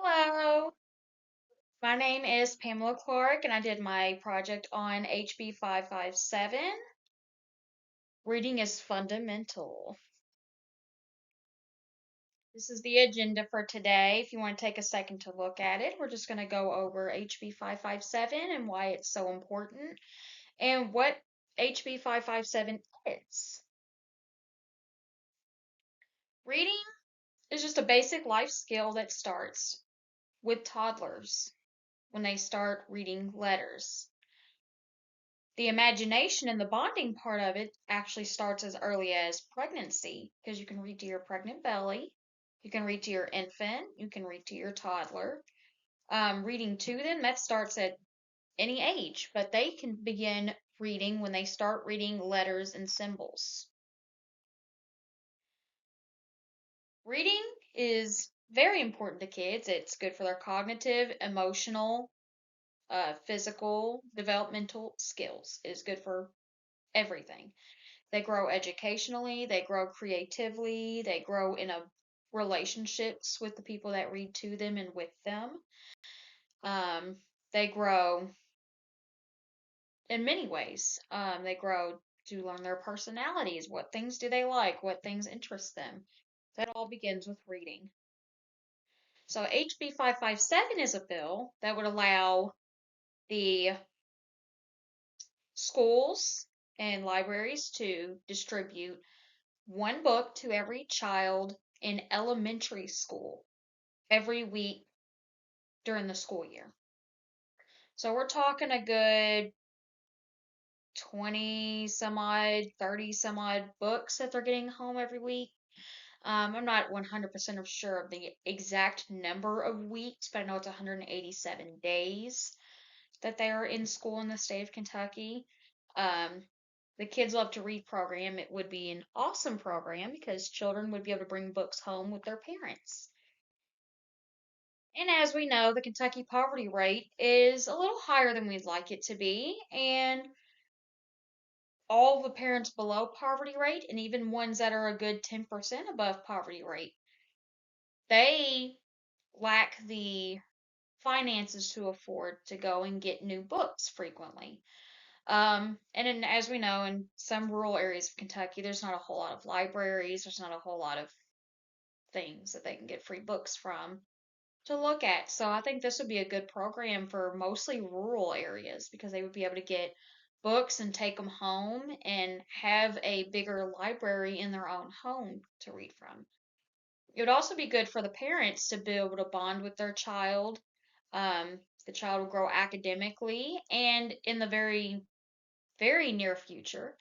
Hello, my name is Pamela Clark, and I did my project on HB 557. Reading is fundamental. This is the agenda for today. If you want to take a second to look at it, we're just going to go over HB 557 and why it's so important and what HB 557 is. Reading is just a basic life skill that starts with toddlers when they start reading letters. The imagination and the bonding part of it actually starts as early as pregnancy because you can read to your pregnant belly, you can read to your infant, you can read to your toddler. Reading to them, that starts at any age, but they can begin reading when they start reading letters and symbols. Reading is very important to kids. It's good for their cognitive, emotional, physical, developmental skills. It is good for everything. They grow educationally, they grow creatively, they grow in a relationships with the people that read to them and with them. Um, they grow in many ways. They grow to learn their personalities. What things do they like? What things interest them? That all begins with reading. So HB 557 is a bill that would allow the schools and libraries to distribute one book to every child in elementary school every week during the school year. So we're talking a good 20 some odd, 30 some odd books that they're getting home every week. I'm not 100% sure of the exact number of weeks, but I know it's 187 days that they are in school in the state of Kentucky. Um, the Kids Love to Read program, it would be an awesome program because children would be able to bring books home with their parents. And as we know, the Kentucky poverty rate is a little higher than we'd like it to be, and all the parents below poverty rate, and even ones that are a good 10% above poverty rate, they lack the finances to afford to go and get new books frequently. As we know, in some rural areas of Kentucky, there's not a whole lot of libraries, there's not a whole lot of things that they can get free books from to look at. So I think this would be a good program for mostly rural areas because they would be able to get books and take them home and have a bigger library in their own home to read from. It would also be good for the parents to be able to bond with their child. The child will grow academically, and in the very, very near future,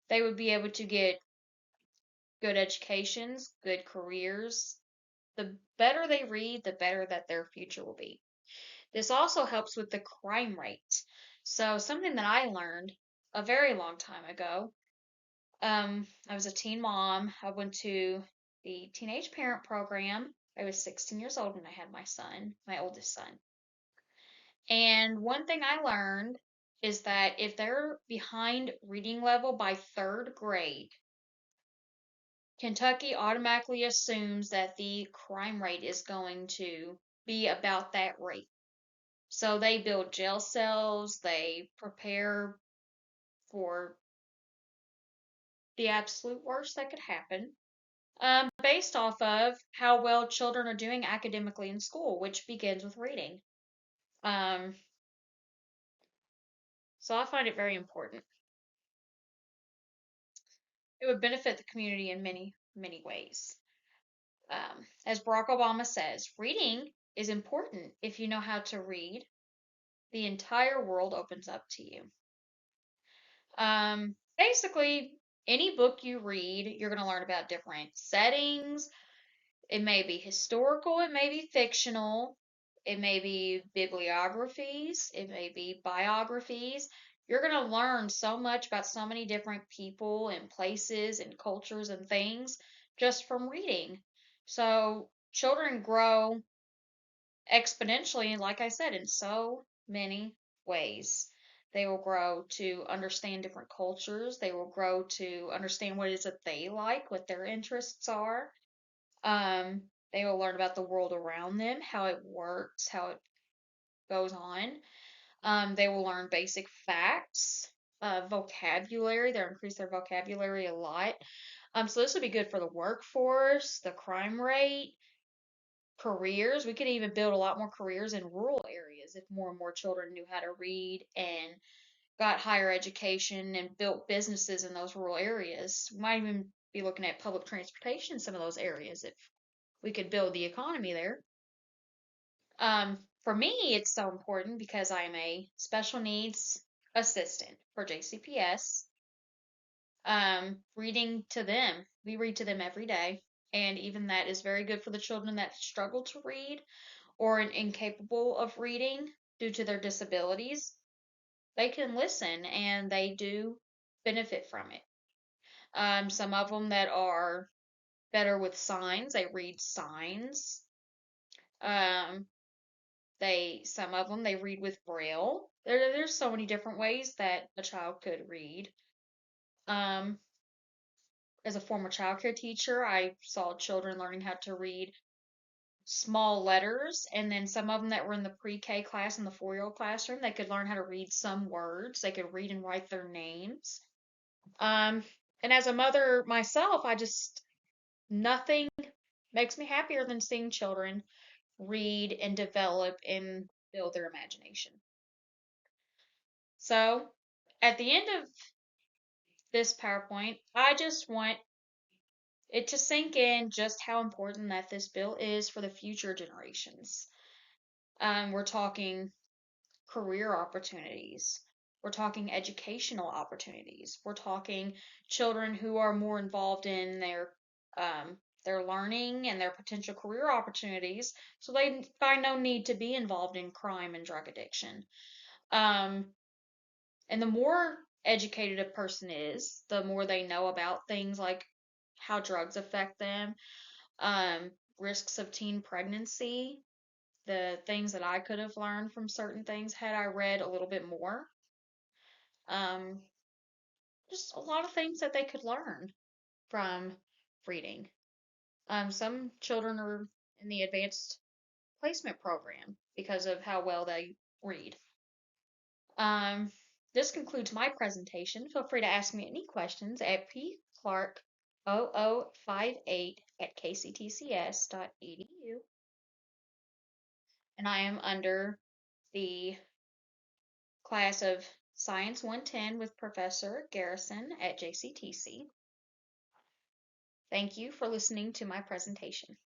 they would be able to get good educations, good careers. The better they read, the better that their future will be. This also helps with the crime rate. So something that I learned a very long time ago, I was a teen mom. I went to the teenage parent program. I was 16 years old when I had my son, my oldest son. And one thing I learned is that if they're behind reading level by third grade, Kentucky automatically assumes that the crime rate is going to be about that rate. So they build jail cells, they prepare for the absolute worst that could happen, based off of how well children are doing academically in school, which begins with reading. Um, so I find it very important. It would benefit the community in many, many ways. As Barack Obama says, reading is important. If you know how to read, the entire world opens up to you. Basically, any book you read, you're going to learn about different settings. It may be historical, it may be fictional, it may be bibliographies, it may be biographies. You're going to learn so much about so many different people and places and cultures and things just from reading. So, children grow exponentially, like I said, in so many ways. They will grow to understand different cultures. They will grow to understand what it is that they like, what their interests are. Um, They will learn about the world around them, how it works, how it goes on. They will learn basic facts, vocabulary. They'll increase their vocabulary a lot. So this would be good for the workforce, the crime rate, careers. We could even build a lot more careers in rural areas if more and more children knew how to read and got higher education and built businesses in those rural areas. We might even be looking at public transportation in some of those areas if we could build the economy there. For me, it's so important because I am a special needs assistant for JCPS. Reading to them, we read to them every day, and even that is very good for the children that struggle to read or are incapable of reading due to their disabilities. They can listen and they do benefit from it. Some of them that are better with signs, they read signs. Um, some of them they read with braille. There's so many different ways that a child could read. Um, as a former childcare teacher, I saw children learning how to read small letters, and then some of them that were in the pre-K class in the 4-year-old classroom, they could learn how to read some words. They could read and write their names. Um, and as a mother myself, nothing makes me happier than seeing children read and develop and build their imagination. So, at the end of this PowerPoint, I just want it to sink in just how important that this bill is for the future generations. We're talking career opportunities. We're talking educational opportunities. We're talking children who are more involved in their learning and their potential career opportunities, so they find no need to be involved in crime and drug addiction. Um, and the more educated a person is, the more they know about things like how drugs affect them, um, risks of teen pregnancy, the things that I could have learned from certain things had I read a little bit more. Um, just a lot of things that they could learn from reading. Some children are in the advanced placement program because of how well they read. Um, this concludes my presentation. Feel free to ask me any questions at pclark0058@kctcs.edu. And I am under the class of Science 110 with Professor Garrison at JCTC. Thank you for listening to my presentation.